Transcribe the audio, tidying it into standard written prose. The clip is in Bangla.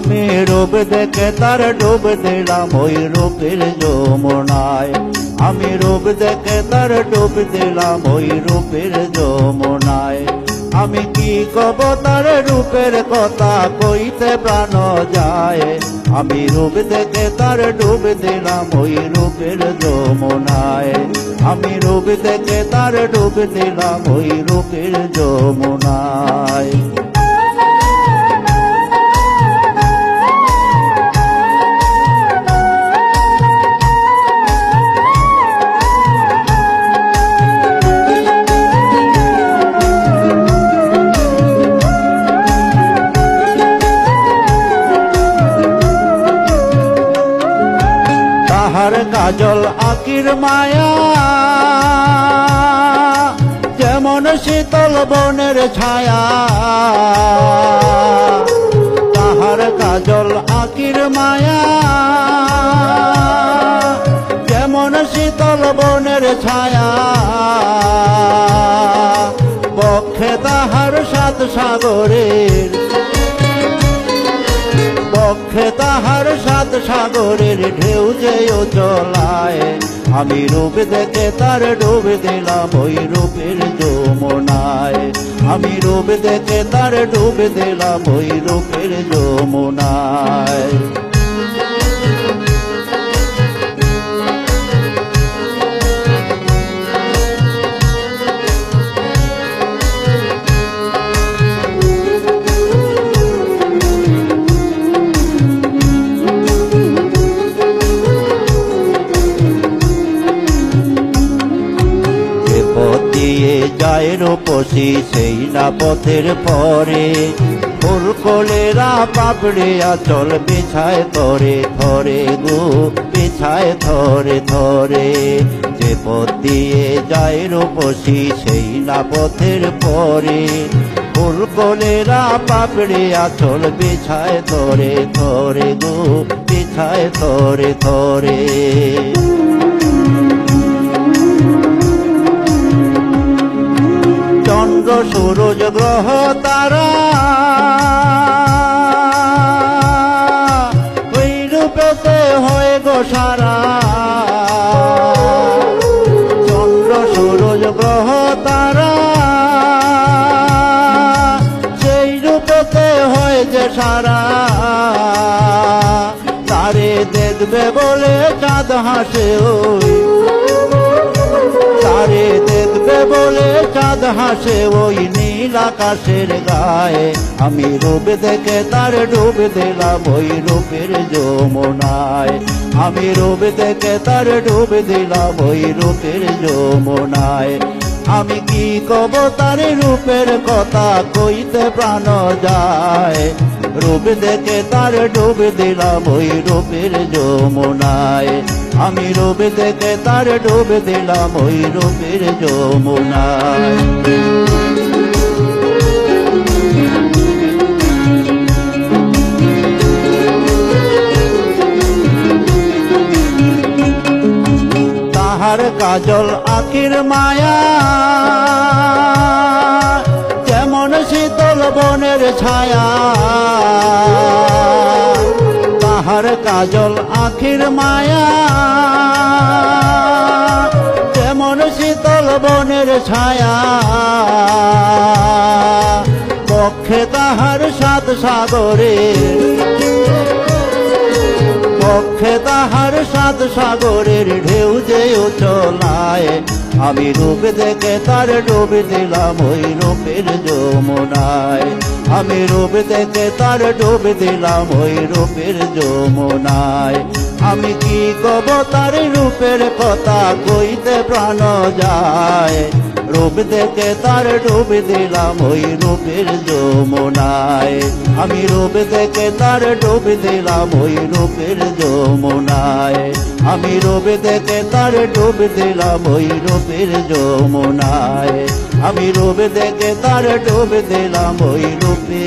আমি রূপ দেখে তার ডুব দিলাম ওই রূপের যমুনায়। আমি রূপ দেখে তার ডুব দিলাম ওই রূপের যমুনায়। আমি কি কব তার রূপের কথা, কইতে প্রাণ যায়। আমি রূপ দেখে তার ডুব দিলাম ওই রূপের যমুনায়। আমি রূপ দেখে তার ডুব দিলাম ওই রূপের যমুনায়। তাহার কাজল আকির মায়া, যেমন শীতল বনের ছায়া। তাহার কাজল আকির মায়া, যেমন শীতল বনের ছায়া। বক্ষে তাহার সাত সাগরের, বক্ষে তাহার সাত সাগরের ঢেউ যেও চলায়। আমি রূপ দেখে তার ডুব দিলাম ওই রূপের যমুনায়। আমি রূপ দেখে তার ডুব দিলাম ওই রূপের যমুনায়। যায় রূপসী সেই না পথের পরে, ফুলকলেরা পাপড়ে আচল বিছায় থরে থরে গো, বিছায় থরে থরে। যে পথ দিয়ে যায় রূপসী সেই না পথের পরে, ফুলকলেরা পাপড়ে আচল বিছায় থরে থরে গো, বিছায় থরে থরে। চন্দ্র সূরজ গ্রহ তারা ওই রূপেতে হয়ে গো সারা। চন্দ্র সূরজ গ্রহ তারা সেই রূপেতে হয় যে সারা। তারে দেখবে বলে চাঁদ হাসে ওই, তারে দেখবে বলে চাঁদ হাসে ওই নীল আকাশের গায়ে। আমি রূপ দেখে তার ডুব দিলাম ওই রূপের যমুনায়। আমি রূপ দেখে তার ডুব দিলাম ওই রূপের যমুনায়। আমি কি কব তার রূপের কথা, কইতে প্রাণ যায়। রূপ দেখে তার ডুব দিলাম ওই রূপের যমুনায়। আমি রূপ দেখে তার ডুব দিলাম ওই রূপের যমুনায়। তাহার কাজল আকির মায়া, যেমন শীতল বনের ছায়া। তাহার কাজল আখির মায়া, যেমন শীতল বনের ছায়া। বক্ষে তাহার সাত সাগরের, বক্ষে তাহার সাত সাগরের ঢেউ যেও চলায়। আমি রূপ দেখে তার ডুব দিলাম ওই রূপের যমুনায়। আমি রূপ দেখে তার ডুব দিলাম ওই রূপের যমুনায়। আমি কি কব তার রূপের কথা, কইতে প্রাণ যায়। রূপ দেখে তার ডুব দিলাম ওই রূপের যমুনায়। আমি রূপ দেখে তার ডুব দিলাম ওই রূপের যমুনায়। আমি রূপ দেখে তার ডুব দিলাম ওই রূপের যমুনায়। আমি রূপ দেখে তার ডুব দিলাম ওই রূপে